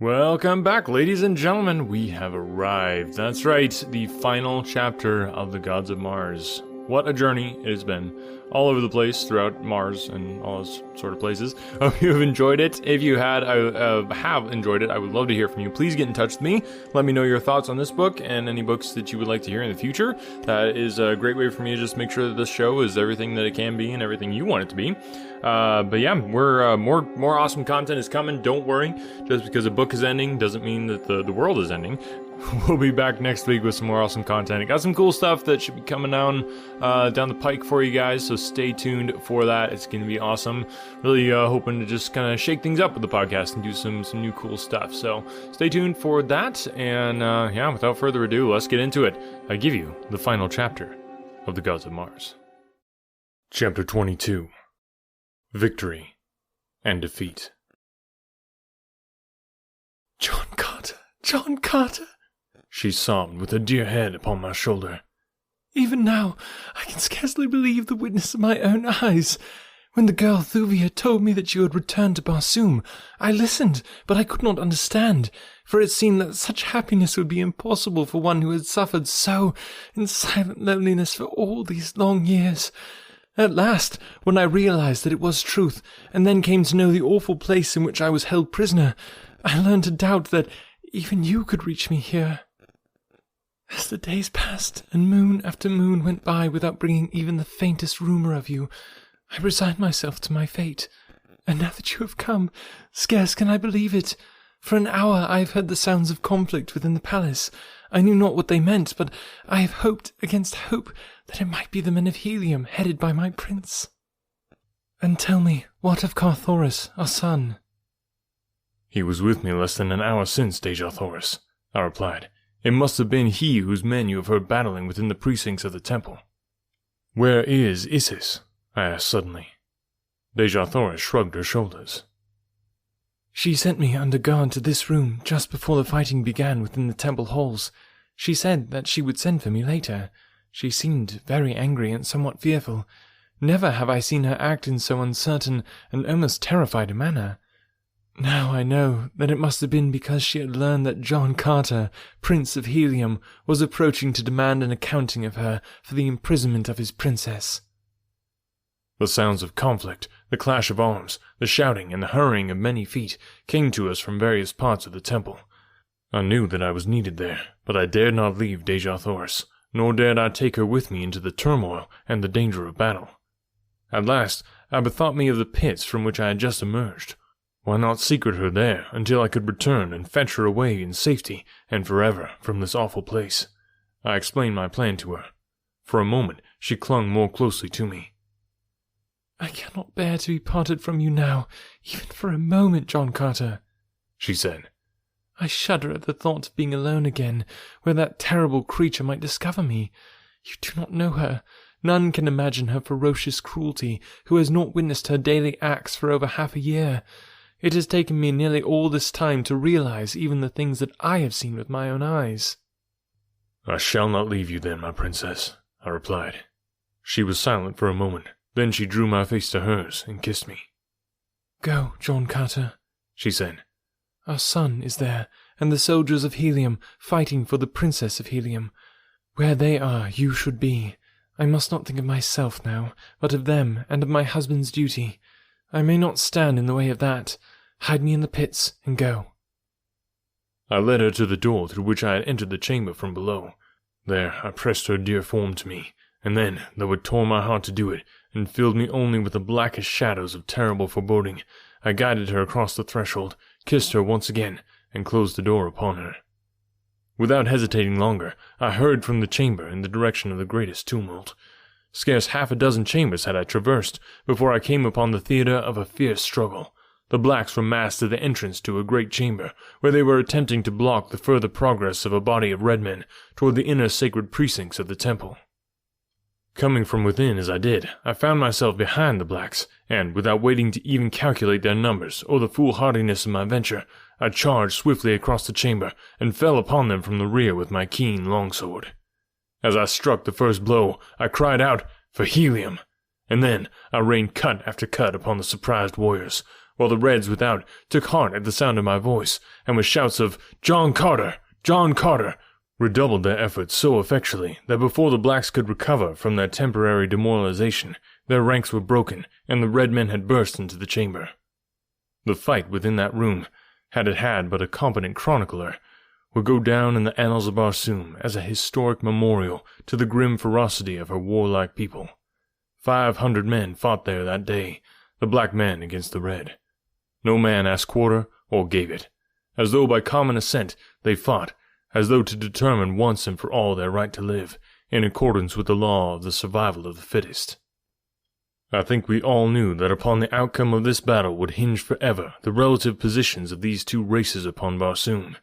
Welcome back, ladies and gentlemen. We have arrived. That's right, the final chapter of the Gods of Mars. What a journey it has been. All over the place throughout Mars and all those sort of places. Hope you have enjoyed it. If you have enjoyed it, I would love to hear from you. Please get in touch with me. Let me know your thoughts on this book and any books that you would like to hear in the future. That is a great way for me to just make sure that this show is everything that it can be and everything you want it to be. But yeah, we're more awesome content is coming. Don't worry. Just because a book is ending doesn't mean that the world is ending. We'll be back next week with some more awesome content. I got some cool stuff that should be coming down the pike for you guys, so stay tuned for that. It's going to be awesome. Really hoping to just kind of shake things up with the podcast and do some new cool stuff. So stay tuned for that. And yeah, without further ado, let's get into it. I give you the final chapter of the Gods of Mars. Chapter 22. Victory and Defeat. John Carter! John Carter! She sobbed with her dear head upon my shoulder. Even now, I can scarcely believe the witness of my own eyes. When the girl Thuvia told me that you had returned to Barsoom, I listened, but I could not understand, for it seemed that such happiness would be impossible for one who had suffered so in silent loneliness for all these long years. At last, when I realized that it was truth, and then came to know the awful place in which I was held prisoner, I learned to doubt that even you could reach me here. As the days passed, and moon after moon went by without bringing even the faintest rumor of you, I resigned myself to my fate. And now that you have come, scarce can I believe it. For an hour I have heard the sounds of conflict within the palace. I knew not what they meant, but I have hoped against hope that it might be the men of Helium headed by my prince. And tell me, what of Carthoris, our son? He was with me less than an hour since, Dejathoris, I replied. It must have been he whose men you have heard battling within the precincts of the temple. Where is Isis? I asked suddenly. Dejathoris shrugged her shoulders. She sent me under guard to this room just before the fighting began within the temple halls. She said that she would send for me later. She seemed very angry and somewhat fearful. Never have I seen her act in so uncertain and almost terrified a manner. Now I know that it must have been because she had learned that John Carter, Prince of Helium, was approaching to demand an accounting of her for the imprisonment of his princess. The sounds of conflict, the clash of arms, the shouting and the hurrying of many feet came to us from various parts of the temple. I knew that I was needed there, but I dared not leave Dejathoris, nor dared I take her with me into the turmoil and the danger of battle. At last, I bethought me of the pits from which I had just emerged. Why not secret her there until I could return and fetch her away in safety and forever from this awful place? I explained my plan to her. For a moment, she clung more closely to me. I cannot bear to be parted from you now, even for a moment, John Carter, she said. I shudder at the thought of being alone again, where that terrible creature might discover me. You do not know her. None can imagine her ferocious cruelty, who has not witnessed her daily acts for over half a year. It has taken me nearly all this time to realize even the things that I have seen with my own eyes. I shall not leave you then, my princess, I replied. She was silent for a moment. Then she drew my face to hers and kissed me. Go, John Carter, she said. Our son is there, and the soldiers of Helium fighting for the Princess of Helium. Where they are, you should be. I must not think of myself now, but of them and of my husband's duty. I may not stand in the way of that. Hide me in the pits and go. I led her to the door through which I had entered the chamber from below. There I pressed her dear form to me, and then, though it tore my heart to do it, and filled me only with the blackest shadows of terrible foreboding, I guided her across the threshold, kissed her once again, and closed the door upon her. Without hesitating longer, I hurried from the chamber in the direction of the greatest tumult. Scarce half a dozen chambers had I traversed before I came upon the theatre of a fierce struggle. The blacks were massed at the entrance to a great chamber, where they were attempting to block the further progress of a body of red men toward the inner sacred precincts of the temple. Coming from within as I did, I found myself behind the blacks, and, without waiting to even calculate their numbers or the foolhardiness of my venture, I charged swiftly across the chamber and fell upon them from the rear with my keen longsword. As I struck the first blow, I cried out, "For Helium!" And then I rained cut after cut upon the surprised warriors, while the Reds without took heart at the sound of my voice, and with shouts of "John Carter! John Carter!" redoubled their efforts so effectually that before the blacks could recover from their temporary demoralization, their ranks were broken, and the red men had burst into the chamber. The fight within that room, had it had but a competent chronicler, would go down in the annals of Barsoom as a historic memorial to the grim ferocity of her warlike people. 500 men fought there that day, the black men against the red. No man asked quarter or gave it. As though by common assent they fought, as though to determine once and for all their right to live, in accordance with the law of the survival of the fittest. I think we all knew that upon the outcome of this battle would hinge forever the relative positions of these two races upon Barsoom.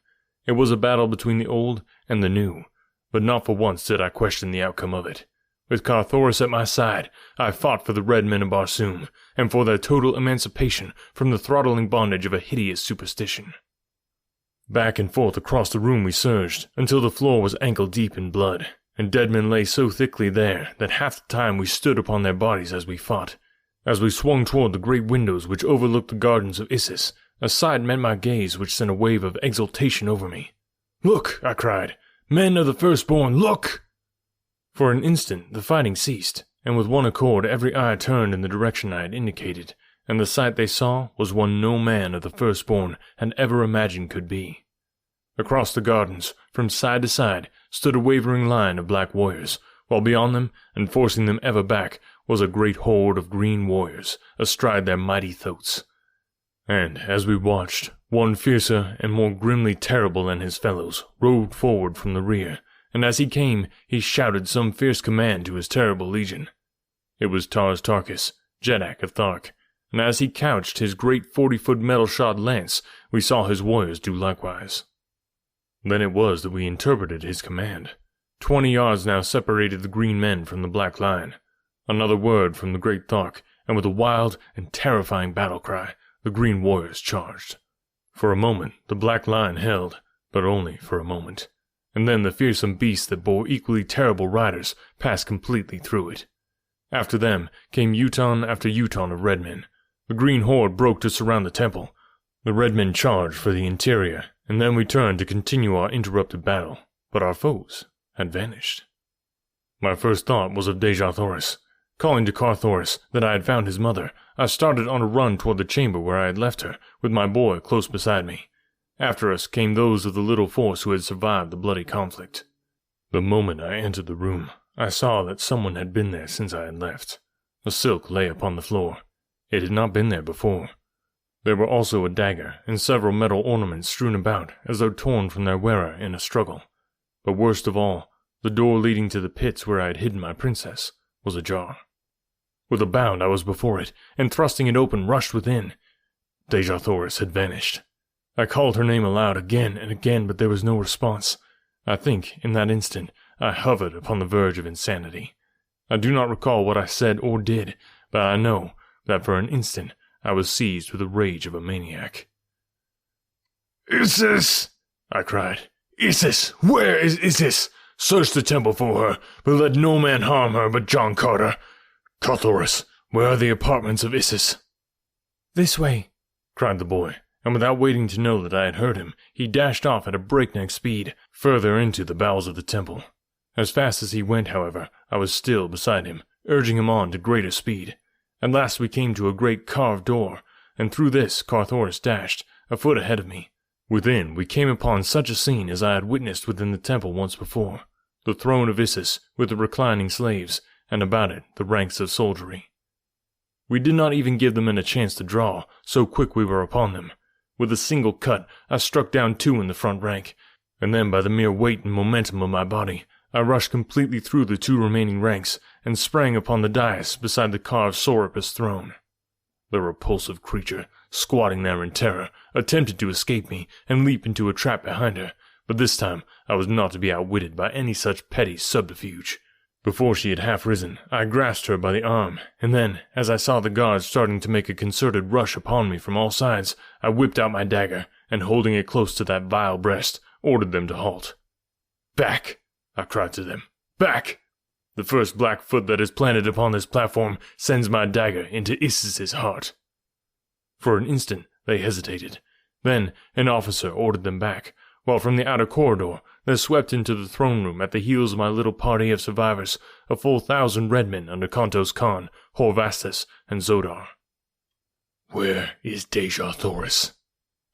It was a battle between the old and the new, but not for once did I question the outcome of it. With Carthoris at my side, I fought for the red men of Barsoom, and for their total emancipation from the throttling bondage of a hideous superstition. Back and forth across the room we surged, until the floor was ankle-deep in blood, and dead men lay so thickly there that half the time we stood upon their bodies as we fought. As we swung toward the great windows which overlooked the gardens of Issus, a sight met my gaze which sent a wave of exultation over me. "Look!" I cried. "Men of the firstborn, look!" For an instant the fighting ceased, and with one accord every eye turned in the direction I had indicated, and the sight they saw was one no man of the firstborn had ever imagined could be. Across the gardens, from side to side, stood a wavering line of black warriors, while beyond them, and forcing them ever back, was a great horde of green warriors, astride their mighty thoats. And, as we watched, one fiercer and more grimly terrible than his fellows rode forward from the rear, and as he came, he shouted some fierce command to his terrible legion. It was Tars Tarkas, Jeddak of Thark, and as he couched his great 40-foot metal-shod lance, we saw his warriors do likewise. Then it was that we interpreted his command. 20 yards now separated the green men from the black line. Another word from the great Thark, and with a wild and terrifying battle cry, the green warriors charged. For a moment the black line held, but only for a moment, and then the fearsome beasts that bore equally terrible riders passed completely through it. After them came Uton after Uton of red men. The green horde broke to surround the temple. The red men charged for the interior, and then we turned to continue our interrupted battle, but our foes had vanished. My first thought was of Dejathoris. Calling to Carthoris that I had found his mother, I started on a run toward the chamber where I had left her, with my boy close beside me. After us came those of the little force who had survived the bloody conflict. The moment I entered the room, I saw that someone had been there since I had left. A silk lay upon the floor. It had not been there before. There were also a dagger and several metal ornaments strewn about as though torn from their wearer in a struggle. But worst of all, the door leading to the pits where I had hidden my princess was ajar. With a bound I was before it, and thrusting it open rushed within. Dejathoris had vanished. I called her name aloud again and again, but there was no response. I think, in that instant, I hovered upon the verge of insanity. I do not recall what I said or did, but I know that for an instant I was seized with the rage of a maniac. "Issus!" I cried. "Issus! Where is Issus? Search the temple for her, but let no man harm her but John Carter. Carthoris, where are the apartments of Issus?" "This way," cried the boy, and without waiting to know that I had heard him, he dashed off at a breakneck speed, further into the bowels of the temple. As fast as he went, however, I was still beside him, urging him on to greater speed. At last we came to a great carved door, and through this Carthoris dashed, a foot ahead of me. Within, we came upon such a scene as I had witnessed within the temple once before. The throne of Issus, with the reclining slaves, and about it the ranks of soldiery. We did not even give the men a chance to draw, so quick we were upon them. With a single cut, I struck down 2 in the front rank, and then by the mere weight and momentum of my body, I rushed completely through the 2 remaining ranks, and sprang upon the dais beside the carved Sorapus throne. The repulsive creature, squatting there in terror, attempted to escape me and leap into a trap behind her, but this time I was not to be outwitted by any such petty subterfuge. Before she had half risen, I grasped her by the arm, and then, as I saw the guards starting to make a concerted rush upon me from all sides, I whipped out my dagger, and holding it close to that vile breast, ordered them to halt. "Back!" I cried to them. "Back! The first black foot that is planted upon this platform sends my dagger into Issus's heart." For an instant, they hesitated. Then, an officer ordered them back, while from the outer corridor, there swept into the throne room at the heels of my little party of survivors a full 1,000 red men under Kantos Khan, Horvastus, and Zodar. "Where is Deja Thoris?"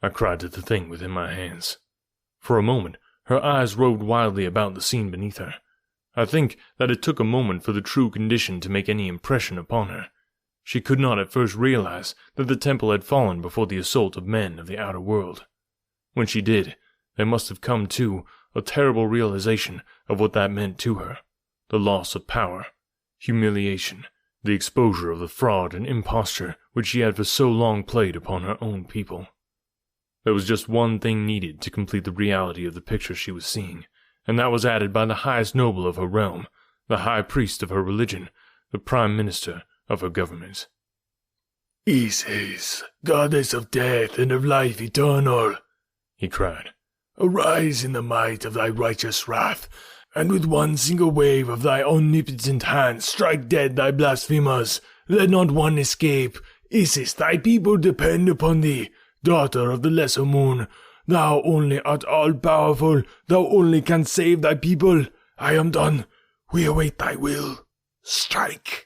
I cried to the thing within my hands. For a moment, her eyes roved wildly about the scene beneath her. I think that it took a moment for the true condition to make any impression upon her. She could not at first realize that the temple had fallen before the assault of men of the outer world. When she did, there must have come, too, a terrible realization of what that meant to her. The loss of power, humiliation, the exposure of the fraud and imposture which she had for so long played upon her own people. There was just one thing needed to complete the reality of the picture she was seeing, and that was added by the highest noble of her realm, the high priest of her religion, the prime minister of her government. "Isis, goddess of death and of life eternal," he cried, "arise in the might of thy righteous wrath, and with one single wave of thy omnipotent hand strike dead thy blasphemers. Let not one escape. Isis, thy people depend upon thee, daughter of the lesser moon. Thou only art all-powerful, thou only canst save thy people. I am done. We await thy will. Strike."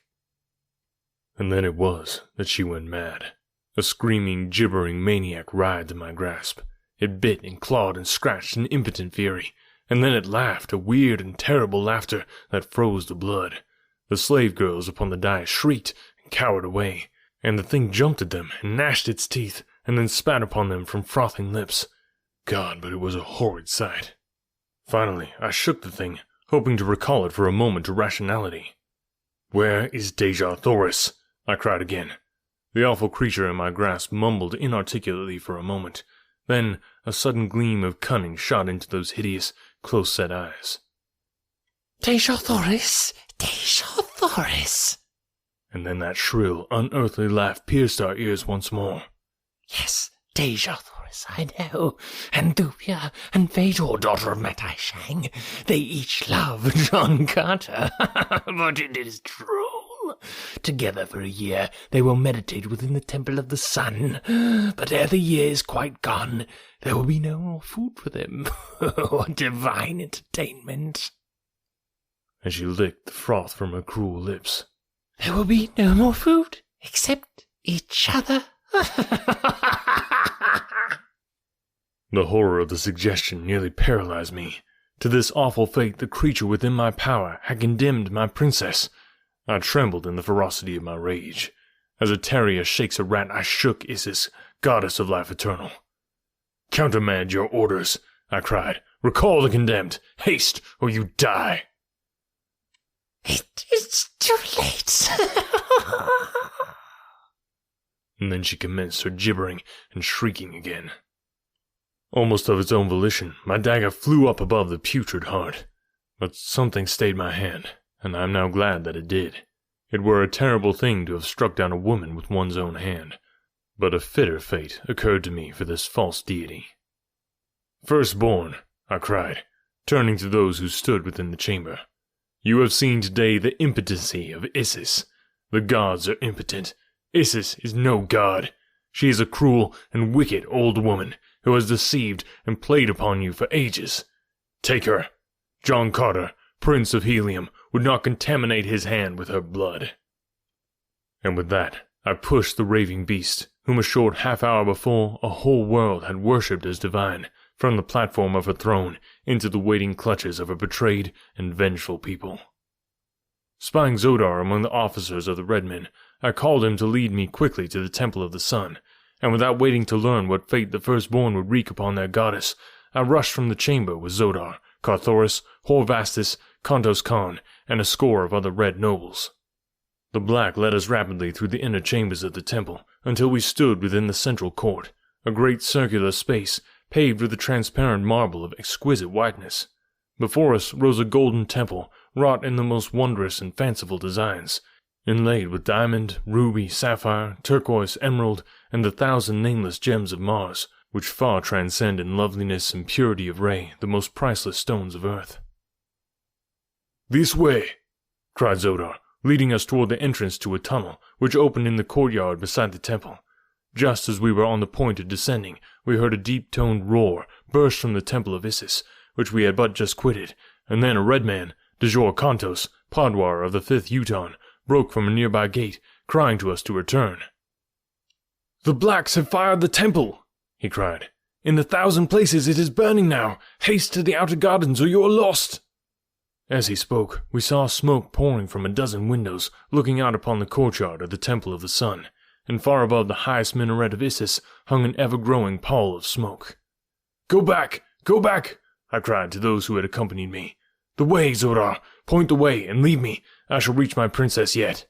And then it was that she went mad. A screaming, gibbering maniac writhed in my grasp. It bit and clawed and scratched in impotent fury, and then it laughed, a weird and terrible laughter that froze the blood. The slave girls upon the dais shrieked and cowered away, and the thing jumped at them and gnashed its teeth, and then spat upon them from frothing lips. God, but it was a horrid sight. Finally, I shook the thing, hoping to recall it for a moment to rationality. "Where is Deja Thoris?" I cried again. The awful creature in my grasp mumbled inarticulately for a moment. Then a sudden gleam of cunning shot into those hideous, close-set eyes. "Deja Thoris! Deja Thoris!" And then that shrill, unearthly laugh pierced our ears once more. "Yes, Deja Thoris, I know. And Dupia and Phaedor, daughter of Matai Shang. They each love John Carter. But it is droll. Together for a year they will meditate within the Temple of the Sun. But ere the year is quite gone, there will be no more food for them. What divine entertainment!" And she licked the froth from her cruel lips. "There will be no more food, except each other." The horror of the suggestion nearly paralyzed me. To this awful fate the creature within my power had condemned my princess. I trembled in the ferocity of my rage. As a terrier shakes a rat, I shook Isis, goddess of life eternal. "Countermand your orders," I cried. "Recall the condemned. Haste, or you die." "It is too late." And then she commenced her gibbering and shrieking again. Almost of its own volition, my dagger flew up above the putrid heart. But something stayed my hand, and I am now glad that it did. It were a terrible thing to have struck down a woman with one's own hand, but a fitter fate occurred to me for this false deity. "Firstborn," I cried, turning to those who stood within the chamber, "you have seen today the impotency of Isis. The gods are impotent. Isis is no god. She is a cruel and wicked old woman who has deceived and played upon you for ages. Take her. John Carter, Prince of Helium, would not contaminate his hand with her blood." And with that, I pushed the raving beast, whom a short half-hour before a whole world had worshipped as divine, from the platform of her throne into the waiting clutches of a betrayed and vengeful people. Spying Zodar among the officers of the Red Men, I called him to lead me quickly to the Temple of the Sun, and without waiting to learn what fate the firstborn would wreak upon their goddess, I rushed from the chamber with Zodar, Carthoris, Horvastus, Kantos Khan, and a score of other red nobles. The black led us rapidly through the inner chambers of the temple until we stood within the central court, a great circular space paved with a transparent marble of exquisite whiteness. Before us rose a golden temple wrought in the most wondrous and fanciful designs, inlaid with diamond, ruby, sapphire, turquoise, emerald, and the 1,000 nameless gems of Mars, which far transcend in loveliness and purity of ray the most priceless stones of earth. "This way," cried Zodar, leading us toward the entrance to a tunnel which opened in the courtyard beside the temple. Just as we were on the point of descending, we heard a deep-toned roar burst from the temple of Isis, which we had but just quitted, and then a red man, Dejor Kantos, Padwar of the 5th Uton, broke from a nearby gate, crying to us to return. "The blacks have fired the temple!" he cried. "In 1,000 places it is burning now! Haste to the outer gardens or you are lost!" As he spoke, we saw smoke pouring from a dozen windows, looking out upon the courtyard of the Temple of the Sun, and far above the highest minaret of Isis hung an ever-growing pall of smoke. "Go back! Go back!" I cried to those who had accompanied me. "The way, Zodar! Point the way, and leave me! I shall reach my princess yet."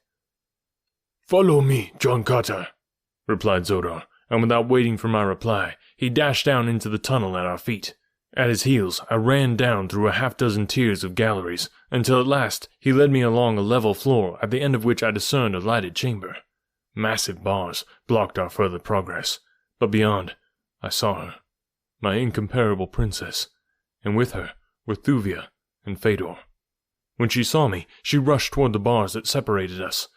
"Follow me, John Carter," replied Zodar, and without waiting for my reply, he dashed down into the tunnel at our feet. At his heels, I ran down through a half-dozen tiers of galleries, until at last he led me along a level floor, at the end of which I discerned a lighted chamber. Massive bars blocked our further progress, but beyond, I saw her, my incomparable princess, and with her were Thuvia and Fedor. When she saw me, she rushed toward the bars that separated us.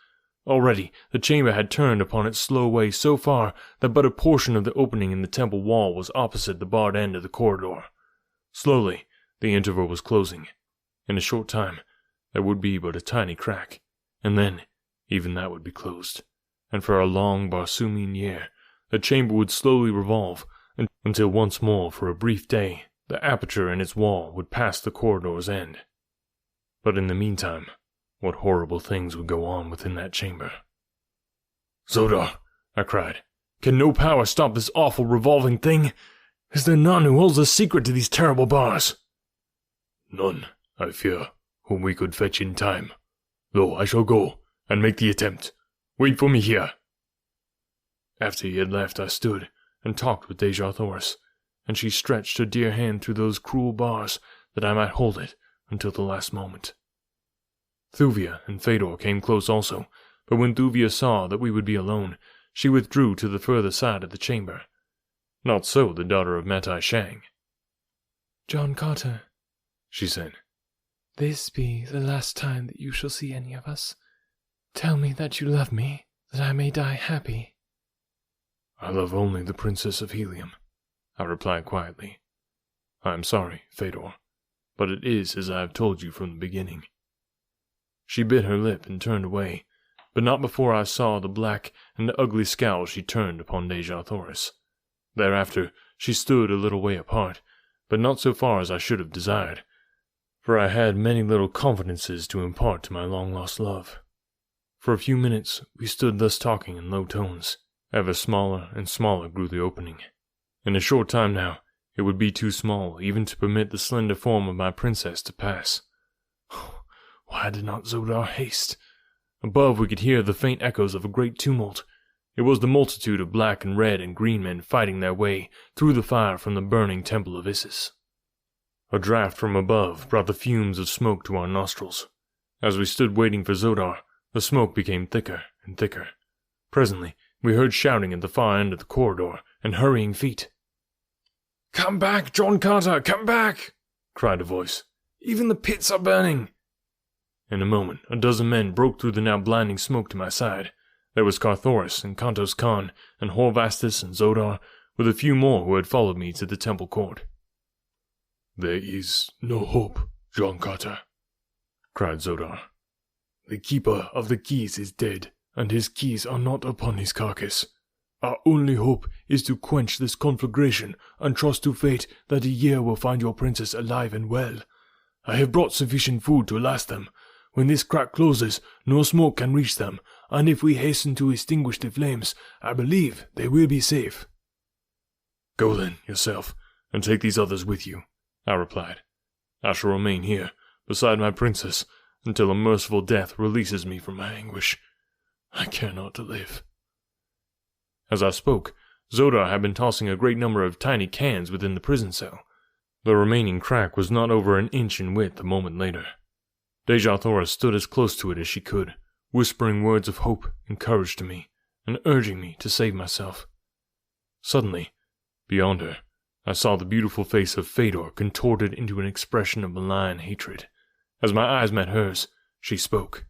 Already, the chamber had turned upon its slow way so far that but a portion of the opening in the temple wall was opposite the barred end of the corridor. Slowly, the interval was closing. In a short time, there would be but a tiny crack, and then even that would be closed. And for a long Barsoomian year, the chamber would slowly revolve, until once more, for a brief day, the aperture in its wall would pass the corridor's end. But in the meantime, what horrible things would go on within that chamber? "Zodar," I cried, "can no power stop this awful revolving thing? Is there none who holds the secret to these terrible bars?" "None, I fear, whom we could fetch in time. Though I shall go and make the attempt. Wait for me here." After he had left, I stood and talked with Dejah Thoris, and she stretched her dear hand through those cruel bars that I might hold it until the last moment. Thuvia and Fedor came close also, but when Thuvia saw that we would be alone, she withdrew to the further side of the chamber. Not so the daughter of Matai Shang. "John Carter," she said, "this be the last time that you shall see any of us. Tell me that you love me, that I may die happy." "I love only the Princess of Helium," I replied quietly. "I am sorry, Fedor, but it is as I have told you from the beginning." She bit her lip and turned away, but not before I saw the black and ugly scowl she turned upon Dejah Thoris. Thereafter, she stood a little way apart, but not so far as I should have desired, for I had many little confidences to impart to my long-lost love. For a few minutes, we stood thus talking in low tones. Ever smaller and smaller grew the opening. In a short time now, it would be too small even to permit the slender form of my princess to pass. Why did not Zodar haste? Above we could hear the faint echoes of a great tumult. It was the multitude of black and red and green men fighting their way through the fire from the burning temple of Isis. A draught from above brought the fumes of smoke to our nostrils. As we stood waiting for Zodar, the smoke became thicker and thicker. Presently, we heard shouting at the far end of the corridor and hurrying feet. "Come back, John Carter, come back!" cried a voice. "Even the pits are burning!" In a moment, a dozen men broke through the now blinding smoke to my side. There was Carthoris and Kantos Khan and Horvastus and Zodar, with a few more who had followed me to the temple court. "There is no hope, John Carter," cried Zodar. "The keeper of the keys is dead, and his keys are not upon his carcass. Our only hope is to quench this conflagration and trust to fate that a year will find your princess alive and well. I have brought sufficient food to last them. When this crack closes, no smoke can reach them, and if we hasten to extinguish the flames, I believe they will be safe." "Go then, yourself, and take these others with you," I replied. "I shall remain here, beside my princess, until a merciful death releases me from my anguish. I care not to live." As I spoke, Zodar had been tossing a great number of tiny cans within the prison cell. The remaining crack was not over an inch in width a moment later. Dejah Thoris stood as close to it as she could, whispering words of hope and courage to me, and urging me to save myself. Suddenly, beyond her, I saw the beautiful face of Fedor contorted into an expression of malign hatred. As my eyes met hers, she spoke.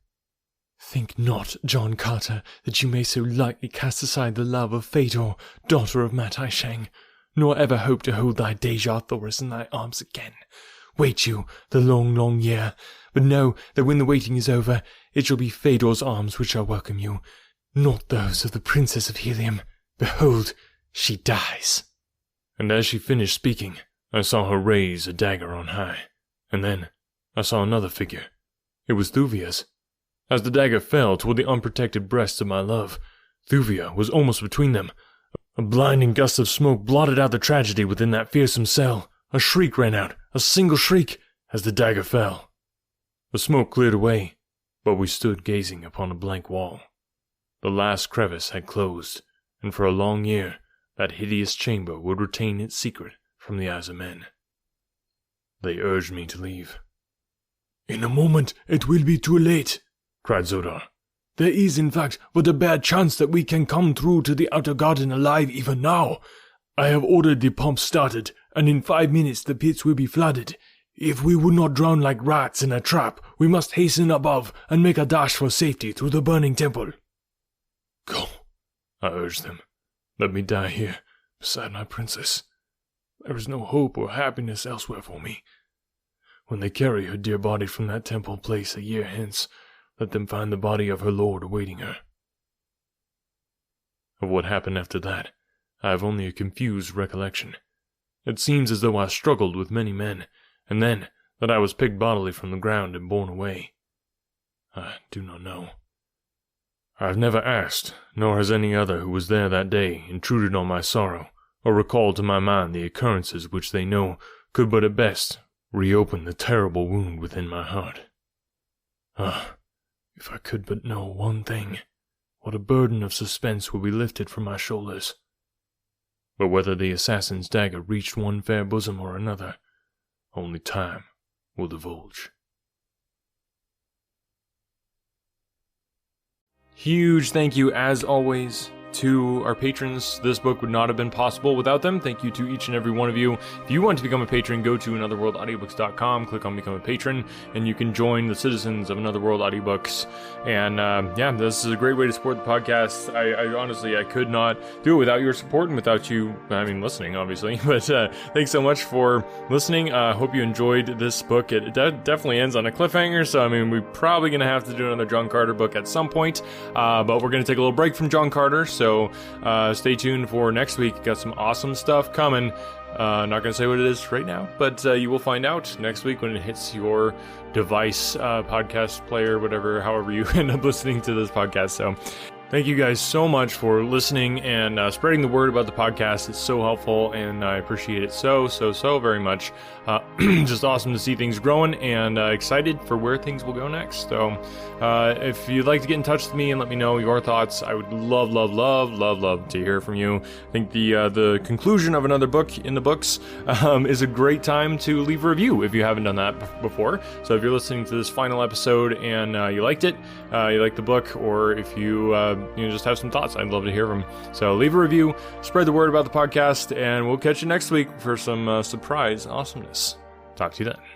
Think not, John Carter, that you may so lightly cast aside the love of Phaedor, daughter of Matai Shang, nor ever hope to hold thy Deja Thoris in thy arms again. Wait you the long, long year, but know that when the waiting is over, it shall be Phaedor's arms which shall welcome you, not those of the Princess of Helium. Behold, she dies. And as she finished speaking, I saw her raise a dagger on high, and then I saw another figure. It was Thuvia's. As the dagger fell toward the unprotected breasts of my love, Thuvia was almost between them. A blinding gust of smoke blotted out the tragedy within that fearsome cell. A shriek rang out, a single shriek, as the dagger fell. The smoke cleared away, but we stood gazing upon a blank wall. The last crevice had closed, and for a long year that hideous chamber would retain its secret from the eyes of men. They urged me to leave. In a moment it will be too late, cried Zodar. There is, in fact, but a bare chance that we can come through to the outer garden alive even now. I have ordered the pumps started, and in 5 minutes the pits will be flooded. If we would not drown like rats in a trap, we must hasten above and make a dash for safety through the burning temple. Go, I urged them. Let me die here, beside my princess. There is no hope or happiness elsewhere for me. When they carry her dear body from that temple place a year hence, let them find the body of her lord awaiting her. Of what happened after that, I have only a confused recollection. It seems as though I struggled with many men, and then that I was picked bodily from the ground and borne away. I do not know. I have never asked, nor has any other who was there that day intruded on my sorrow, or recalled to my mind the occurrences which they know could but at best reopen the terrible wound within my heart. Ah, if I could but know one thing, what a burden of suspense would be lifted from my shoulders. But whether the assassin's dagger reached one fair bosom or another, only time will divulge. Huge thank you, as always, to our patrons. This book would not have been possible without them. Thank you to each and every one of you. If you want to become a patron, go to anotherworldaudiobooks.com, click on Become a Patron, and you can join the citizens of Another World Audiobooks. And this is a great way to support the podcast. I honestly, I could not do it without your support and without you, listening, obviously. But thanks so much for listening. I hope you enjoyed this book. It definitely ends on a cliffhanger, so we're probably going to have to do another John Carter book at some point. But we're going to take a little break from John Carter, so stay tuned for next week. Got some awesome stuff coming. Not going to say what it is right now, but you will find out next week when it hits your device, podcast player, whatever, however you end up listening to this podcast. So thank you guys so much for listening and spreading the word about the podcast. It's so helpful, and I appreciate it so very much. Just awesome to see things growing, and excited for where things will go next. So if you'd like to get in touch with me and let me know your thoughts, I would love to hear from you. I think the conclusion of another book in the books is a great time to leave a review if you haven't done that before. So if you're listening to this final episode and you liked it, you liked the book, or if you just have some thoughts, I'd love to hear them. So leave a review, spread the word about the podcast, and we'll catch you next week for some surprise awesomeness. Talk to you then.